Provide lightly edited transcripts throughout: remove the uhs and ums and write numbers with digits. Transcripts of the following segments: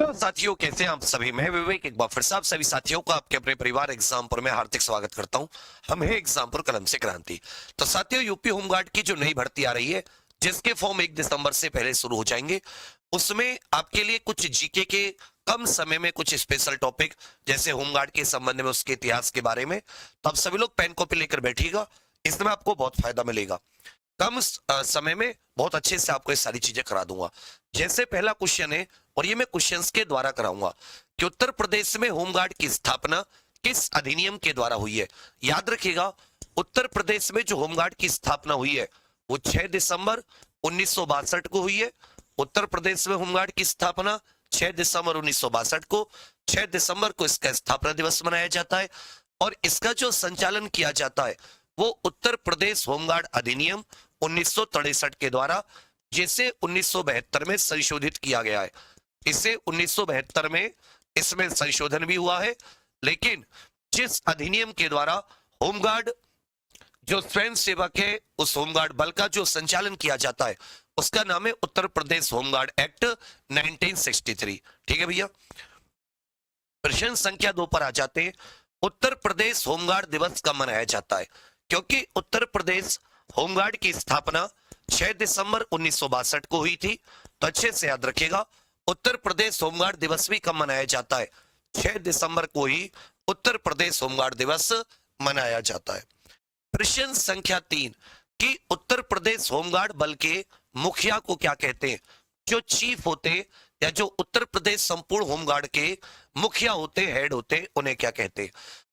तो साथियों, कैसे हैं आप सभी। मैं विवेक एक बार फिर से आप सभी साथियों को आपके अपने परिवार एग्जामपुर में हार्दिक स्वागत करता हूं। हम हैं एग्जामपुर कलम से क्रांति। तो साथियों, यूपी होमगार्ड की जो नई भर्ती आ रही है, जिसके फॉर्म 1 दिसंबर से पहले शुरू हो जाएंगे, उसमें आपके लिए कुछ जीके के कम समय में कुछ स्पेशल टॉपिक, जैसे होमगार्ड के संबंध में, उसके इतिहास के बारे में। तो आप सभी लोग पेन कॉपी लेकर बैठिएगा, इसमें आपको बहुत फायदा मिलेगा। कम समय में बहुत अच्छे से आपको ये सारी चीजें करा दूंगा। जैसे पहला क्वेश्चन है, और ये मैं क्वेश्चंस के द्वारा कराऊंगा कि उत्तर प्रदेश में होमगार्ड की स्थापना किस अधिनियम के द्वारा हुई है। याद रखिएगा, उत्तर प्रदेश में जो होमगार्ड की स्थापना हुई है वो 6 दिसंबर 1962 को हुई है। उत्तर प्रदेश में होमगार्ड की स्थापना 6 दिसंबर 1962 को, 6 दिसंबर को इसका स्थापना दिवस मनाया जाता है। और इसका जो संचालन किया जाता है वो उत्तर प्रदेश होमगार्ड अधिनियम 1963 के द्वारा, जिसे 1972 में संशोधित किया गया है। इसे 1972 में इसमें संशोधन भी हुआ है, लेकिन जिस अधिनियम के द्वारा होमगार्ड जो स्वयं सेवक है, उस होमगार्ड बल का जो संचालन किया जाता है, उसका नाम है उत्तर प्रदेश होमगार्ड एक्ट 1963। ठीक है भैया। प्रश्न संख्या 2 पर आ जाते हैं। उत्तर प्रदेश होमगार्ड दिवस कब मनाया जाता है? क्योंकि उत्तर प्रदेश होमगार्ड की स्थापना 6 दिसंबर 1962 को हुई थी, तो अच्छे से याद रखिएगा, उत्तर प्रदेश होमगार्ड दिवस भी कब मनाया जाता है? 6 दिसंबर को ही उत्तर प्रदेश होमगार्ड दिवस मनाया जाता है। प्रश्न संख्या 3 कि उत्तर प्रदेश होमगार्ड बल के मुखिया को क्या कहते हैं? जो चीफ होते या जो उत्तर प्रदेश संपूर्ण होमगार्ड के मुखिया होते, हेड होते, उन्हें क्या कहते हैं?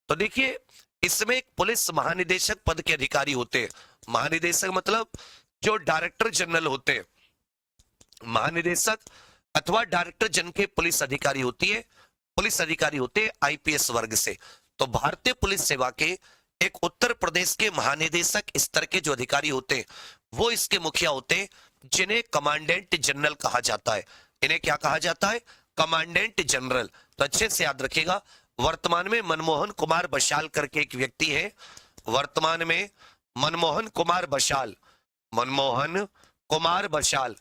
तो देखिए, इसमें एक पुलिस महानिदेशक पद के अधिकारी होते हैं। महानिदेशक मतलब जो डायरेक्टर जनरल होते हैं, महानिदेशक अथवा डायरेक्टर जनरल के पुलिस अधिकारी होती है, पुलिस अधिकारी होते हैं आईपीएस वर्ग से। तो भारतीय पुलिस सेवा के एक उत्तर प्रदेश के महानिदेशक स्तर के जो अधिकारी होते हैं, वो इसके मुखिया होते हैं, जिन्हें कमांडेंट जनरल कहा जाता है। इन्हें क्या कहा जाता है? Commandant general. तो अच्छे से याद रखिएगा, वर्तमान में मनमोहन कुमार बशाल करके एक व्यक्ति है। वर्तमान में मनमोहन कुमार बशाल, मनमोहन कुमार बशाल,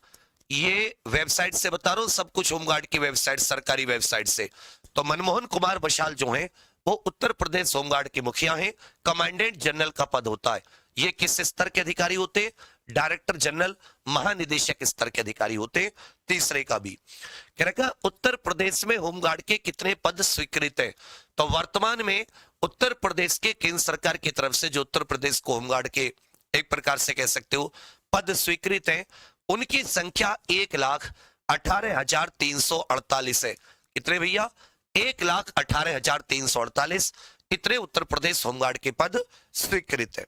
ये वेबसाइट से बता रहा हूं, सब कुछ होमगार्ड की वेबसाइट, सरकारी वेबसाइट से। तो मनमोहन कुमार बशाल जो है वो उत्तर प्रदेश होमगार्ड के मुखिया हैं। कमांडेंट जनरल का पद होता है। ये किस स्तर के अधिकारी होते हैं? डायरेक्टर जनरल, महानिदेशक स्तर के अधिकारी होते हैं। तीसरे का भी कह रखा, उत्तर प्रदेश में होमगार्ड के कितने पद स्वीकृत हैं? तो वर्तमान में उत्तर प्रदेश के केंद्र सरकार की तरफ से जो उत्तर प्रदेश को होमगार्ड के एक प्रकार से कह सकते हो पद स्वीकृत हैं, उनकी संख्या 1,18,348 है। कितने भैया? 1,18,348। इतने उत्तर प्रदेश होमगार्ड के पद स्वीकृत है।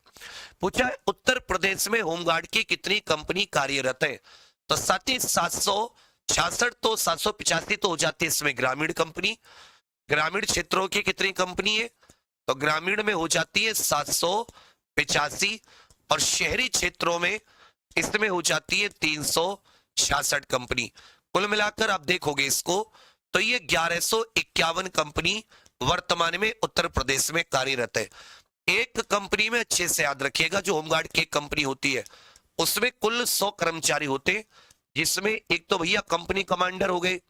पूछा है, उत्तर प्रदेश में होमगार्ड की कितनी कंपनी कार्यरत है? तो साथ ही 766 तो 785 तो हो जाती है इसमें ग्रामीण कंपनी। ग्रामीण क्षेत्रों की कितनी कंपनी है? तो ग्रामीण में हो जाती है 785, और शहरी क्षेत्रों में इसमें हो जाती है 366 कंपनी। कुल मिलाकर आप देखोगे इसको, तो ये 1151 कंपनी वर्तमान में उत्तर प्रदेश में कार्यरत है। एक कंपनी में अच्छे से याद रखिएगा, जो होमगार्ड की कंपनी होती है उसमें कुल 100 कर्मचारी होते हैं, जिसमें एक तो भैया कंपनी कमांडर हो गए,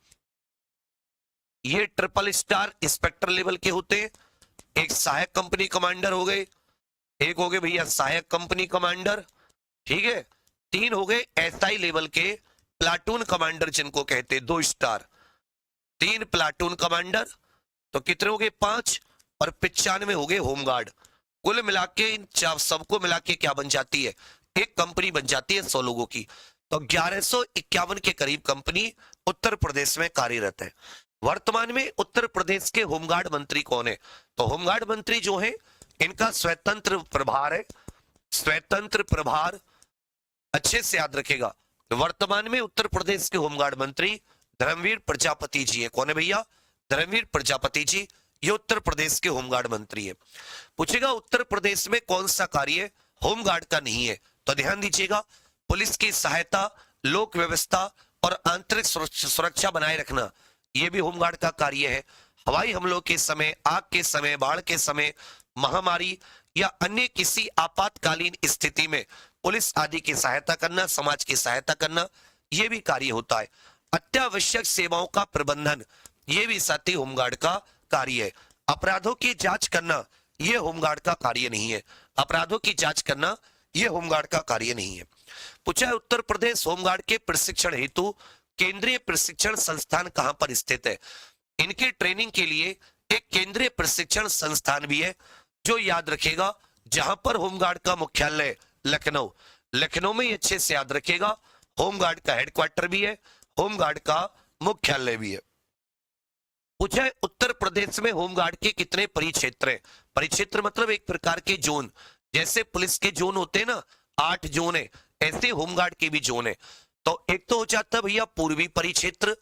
ये ट्रिपल स्टार इंस्पेक्टर लेवल के होते हैं। एक सहायक कंपनी कमांडर हो गए, एक हो गए भैया सहायक कंपनी कमांडर, ठीक है। 3 हो गए एसआई लेवल के प्लाटून कमांडर, जिनको कहते हैं 2 स्टार। 3 प्लाटून कमांडर, तो कितने हो गए? 5, और 95 हो गए होमगार्ड। कुल मिला के इन सबको मिला के क्या बन जाती है? एक कंपनी बन जाती है 100 लोगों की। तो 1151 के करीब कंपनी उत्तर प्रदेश में कार्यरत है। वर्तमान में उत्तर प्रदेश के होमगार्ड मंत्री कौन है? तो होमगार्ड मंत्री जो है, इनका स्वतंत्र प्रभार है, स्वतंत्र प्रभार। अच्छे से याद रखेगा, वर्तमान में उत्तर प्रदेश के होमगार्ड मंत्री धर्मवीर प्रजापति जी है। कौन है भैया? धर्मवीर प्रजापति जी, ये उत्तर प्रदेश के होमगार्ड मंत्री है। पूछेगा, उत्तर प्रदेश में कौन सा कार्य होमगार्ड का नहीं है? तो ध्यान दीजिएगा, पुलिस की सहायता, लोक व्यवस्था और आंतरिक सुरक्षा बनाए रखना, यह भी होमगार्ड का कार्य है। हवाई हमलों के समय, आग के समय, बाढ़ के समय, महामारी या अन्य किसी आपातकालीन स्थिति में पुलिस आदि की सहायता करना, समाज की सहायता करना, यह भी कार्य होता है। अत्यावश्यक सेवाओं का प्रबंधन, ये भी साथी होमगार्ड का कार्य है। अपराधों की जांच करना, ये होमगार्ड का कार्य नहीं है। अपराधों की जांच करना ये होमगार्ड का कार्य नहीं है। पूछा है उत्तर प्रदेश होमगार्ड के प्रशिक्षण हेतु केंद्रीय प्रशिक्षण संस्थान कहां पर स्थित है। इनकी ट्रेनिंग के लिए एक केंद्रीय प्रशिक्षण संस्थान भी है, जो याद रखेगा जहां पर होमगार्ड का मुख्यालय लखनऊ, लखनऊ में अच्छे से याद रखेगा होमगार्ड का हेडक्वार्टर भी है, होमगार्ड का मुख्यालय भी है। पूछा है उत्तर प्रदेश में होमगार्ड के कितने परिक्षेत्र हैं। परिक्षेत्र मतलब एक प्रकार के जोन, जैसे पुलिस के जोन होते हैं ना, 8 जोन है, ऐसे होमगार्ड के भी जोन है। तो एक तो हो जाता है भैया पूर्वी परिक्षेत्र,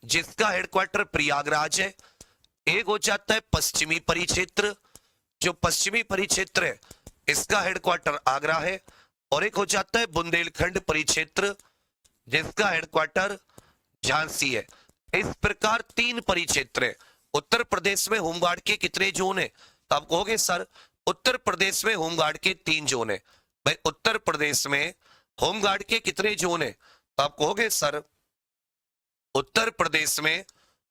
जिसका हेडक्वार्टर प्रयागराज है। एक हो जाता है पश्चिमी परिक्षेत्र, जो पश्चिमी परिक्षेत्र है इसका हेडक्वार्टर आगरा है। और एक हो जाता है बुंदेलखंड परिक्षेत्र, जिसका हेडक्वार्टर झांसी है। इस प्रकार 3 परिक्षेत्र है। उत्तर प्रदेश में होमगार्ड के कितने जोन है, तो आप कहोगे सर उत्तर प्रदेश में होमगार्ड के 3 जोन है। भाई उत्तर प्रदेश में होमगार्ड के कितने जोन है, तो आप कहोगे सर उत्तर प्रदेश में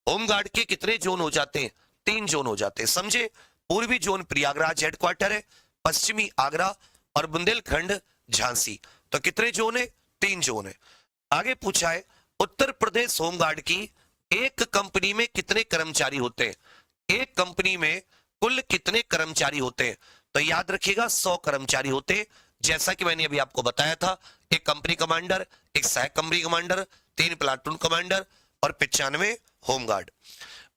होमगार्ड के कितने जोन हो जाते हैं, 3 जोन हो जाते हैं। समझे, पूर्वी जोन प्रयागराज हेडक्वार्टर है, पश्चिमी आगरा और बुंदेलखंड झांसी। तो कितने जोन है, 3 जोन है। आगे पूछा है उत्तर प्रदेश होमगार्ड की एक कंपनी में कितने कर्मचारी होते हैं। एक कंपनी में कुल कितने कर्मचारी होते हैं, तो याद रखिएगा 100 कर्मचारी होते हैं। जैसा कि मैंने अभी आपको बताया था, एक कंपनी कमांडर, एक सह कंपनी कमांडर, 3 प्लाटून कमांडर और 95 होमगार्ड।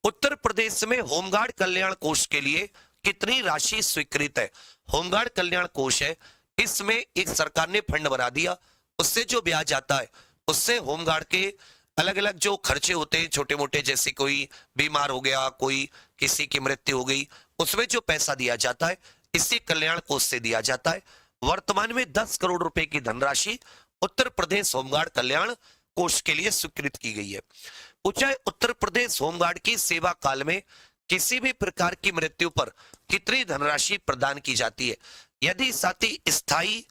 उत्तर प्रदेश में होमगार्ड कल्याण कोष के लिए कितनी राशि स्वीकृत है। होमगार्ड कल्याण कोष है, इसमें एक सरकार ने फंड बना दिया, उससे जो ब्याज आता है उससे होमगार्ड के अलग अलग जो खर्चे होते हैं छोटे मोटे, जैसे कोई बीमार हो गया, कोई किसी की मृत्यु हो गई, उसमें जो पैसा दिया जाता है इसी कल्याण कोष से दिया जाता है। वर्तमान में 10 करोड़ रुपए की धनराशि उत्तर प्रदेश होमगार्ड कल्याण कोष के लिए स्वीकृत की गई है। पूछा है उत्तर प्रदेश होमगार्ड की सेवा काल में किसी भी प्रकार की मृत्यु पर कितनी धनराशि प्रदान की जाती है। यदि साथी स्थायी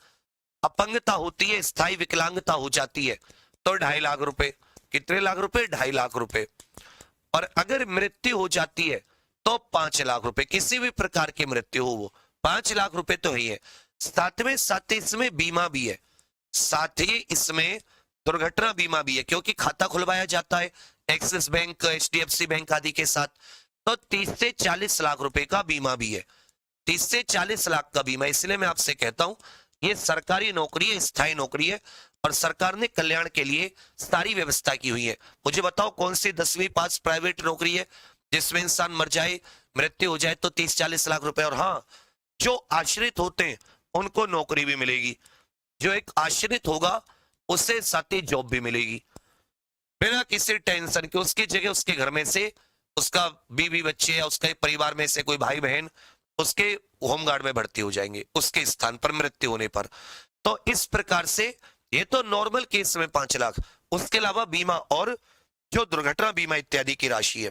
अपंगता होती है, स्थायी विकलांगता हो जाती है, तो 2.5 लाख रुपए। कितने लाख रुपए, 2.5 लाख रुपए। और अगर मृत्यु हो जाती है तो 5 लाख रुपए। किसी भी प्रकार की मृत्यु हो वो 5 लाख रुपए तो ही है। साथ ही इसमें बीमा भी है, साथ ही इसमें दुर्घटना बीमा भी है, क्योंकि खाता खुलवाया जाता है एक्सिस बैंक, HDFC बैंक आदि के साथ। तो 30 से 40 लाख रुपए का बीमा भी है। 30 से 40 लाख का बीमा, इसलिए मैं आपसे कहता हूं ये सरकारी नौकरी है, स्थायी नौकरी है, और सरकार ने कल्याण के लिए सारी व्यवस्था की हुई है। मुझे बताओ कौन सी 10वीं पास प्राइवेट नौकरी है जिसमें इंसान मर जाए, मृत्यु हो जाए तो 30-40 लाख रुपए। और हाँ, जो आश्रित होते हैं उनको नौकरी भी मिलेगी। जो एक आश्रित होगा उससे साथ ही जॉब भी मिलेगी बिना किसी टेंशन के। उसकी जगह उसके घर में से उसका बीवी बच्चे या उसके परिवार में से कोई भाई बहन उसके होमगार्ड में भर्ती हो जाएंगे उसके स्थान पर मृत्यु होने पर। तो इस प्रकार से ये तो नॉर्मल केस में 5 लाख, उसके अलावा बीमा और जो दुर्घटना बीमा इत्यादि की राशि है।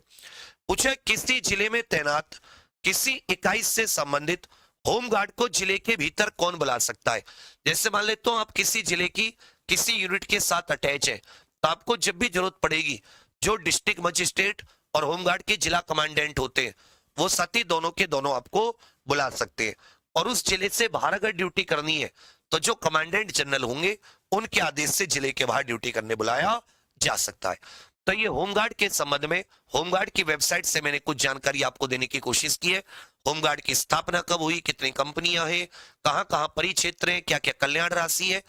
पूछे किसी जिले में तैनात किसी इकाई से संबंधित होमगार्ड को जिले के भीतर कौन बुला सकता है। जैसे मान लेते हो आप किसी जिले की किसी यूनिट के साथ अटैच है, तो आपको जब भी जरूरत पड़ेगी जो डिस्ट्रिक्ट मजिस्ट्रेट और होमगार्ड के जिला कमांडेंट होते हैं वो साथी दोनों के दोनों आपको बुला सकते हैं। और उस जिले से बाहर अगर ड्यूटी करनी है तो जो कमांडेंट जनरल होंगे उनके आदेश से जिले के बाहर ड्यूटी करने बुलाया जा सकता है। तो ये होमगार्ड के संबंध में होमगार्ड की वेबसाइट से मैंने कुछ जानकारी आपको देने की कोशिश की है। होमगार्ड की स्थापना कब हुई, कितनी कंपनियां हैं, कहां कहां परिक्षेत्र हैं, क्या क्या कल्याण राशि है।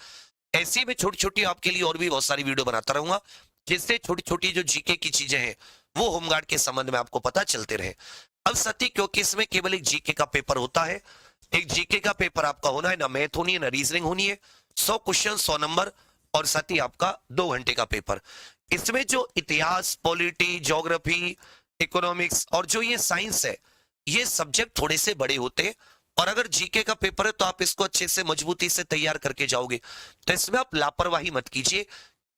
ऐसी में छोटी छोटी आपके लिए और भी बहुत सारी वीडियो बनाता रहूंगा, जिससे छोटी छोटी जो जीके की चीजें हैं वो होमगार्ड के संबंध में आपको पता चलते रहे। अब साथी क्योंकि इसमें केवल एक जीके का पेपर होता है, एक जीके का पेपर आपका होना है, ना मैथ होनी है ना रीजनिंग होनी है। 100 क्वेश्चन 100 नंबर और साथ ही आपका 2 घंटे का पेपर। इसमें जो इतिहास, पॉलिटी, ज्योग्राफी, इकोनॉमिक्स और जो ये साइंस है, ये सब्जेक्ट थोड़े से बड़े होते हैं। और अगर जीके का पेपर है तो आप इसको अच्छे से मजबूती से तैयार करके जाओगे। तो इसमें आप लापरवाही मत कीजिए।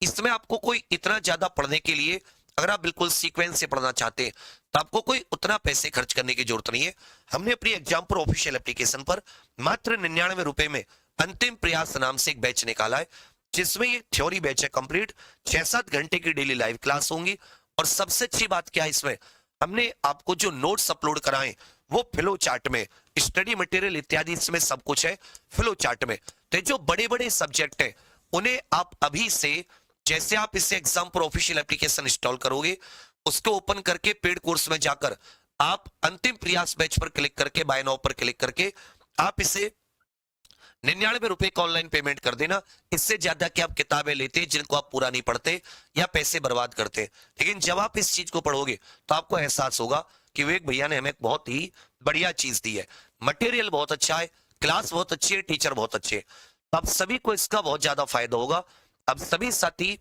इसमें आपको कोई इतना ज्यादा पढ़ने के लिए, अगर आप बिल्कुल सीक्वेंस से पढ़ना चाहते हैं तो आपको कोई उतना पैसे खर्च करने की जरूरत नहीं है। हमने अपनी एग्जाम्पल ऑफिशियल एप्लीकेशन पर मात्र 99 रुपए में अंतिम प्रयास नाम से एक बैच निकाला है, जिसमें ये थ्योरी बैच है कंप्लीट, 6-7 घंटे की डेली लाइव क्लास होंगी। और सबसे अच्छी बात क्या है इसमें, हमने आपको जो नोट्स अपलोड कराए वो फ्लो चार्ट में, स्टडी मटेरियल इत्यादि इसमें सब कुछ है फ्लो चार्ट में। तो जो बड़े बड़े सब्जेक्ट है उन्हें आप अभी से, जैसे आप इसे एग्जाम पर ऑफिशियल एप्लीकेशन इंस्टॉल करोगे, उसको ओपन करके पेड कोर्स में जाकर आप अंतिम प्रयास बैच पर क्लिक करके, बाय नाउ पर क्लिक करके आप इसे 99 रुपए का ऑनलाइन पेमेंट कर देना। इससे ज्यादा कि आप किताबें लेते जिनको आप पूरा नहीं पढ़ते या पैसे बर्बाद करते। लेकिन जब आप इस चीज को पढ़ोगे तो आपको एहसास होगा कि विवेक भैया ने हमें बहुत ही बढ़िया चीज दी है, मटेरियल बहुत अच्छा है, क्लास बहुत अच्छी है, टीचर बहुत अच्छे। तो आप सभी को इसका बहुत ज्यादा फायदा होगा। अब सभी साथी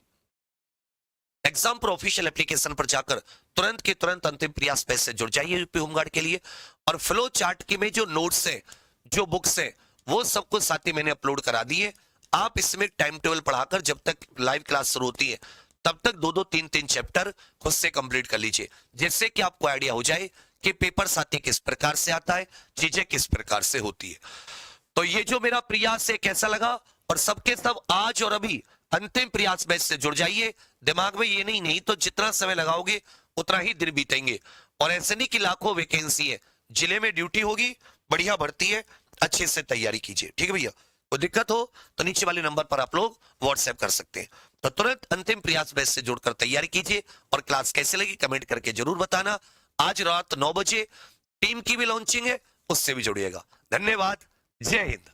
एग्जाम पर ऑफिशियल एप्लीकेशन पर जाकर तुरंत के तुरंत अंतिम प्रयास बैच से जुड़ जाइए यूपी होमगार्ड के लिए। और फ्लो चार्ट के में जो नोट्स है, जो बुक्स है, वो सब कुछ साथी मैंने अपलोड करा दिए। आप इसमें टाइम टेबल पढ़ाकर जब तक लाइव क्लास शुरू होती है तब तक 2-2 3-3 चैप्टर खुद से कंप्लीट कर लीजिए, जिससे कि आपको आइडिया हो जाए कि पेपर साथी किस प्रकार से आता है, चीजें किस प्रकार से होती है। तो ये जो मेरा प्रयास है कैसा लगा, और सबके सब आज और अभी अंतिम प्रयास बैच से जुड़ जाइए। दिमाग में ये नहीं तो जितना समय लगाओगे उतना ही दिन बीतेंगे। और ऐसे नहीं कि लाखों वैकेंसी है, जिले में ड्यूटी होगी, बढ़िया भर्ती है, अच्छे से तैयारी कीजिए। ठीक है भैया, कोई दिक्कत हो तो नीचे वाले नंबर पर आप लोग व्हाट्सएप कर सकते हैं। तो तुरंत अंतिम प्रयास बैच से जुड़कर तैयारी कीजिए। और क्लास कैसे लगी कमेंट करके जरूर बताना। आज रात 9 बजे टीम की भी लॉन्चिंग है, उससे भी जुड़िएगा। धन्यवाद, जय हिंद।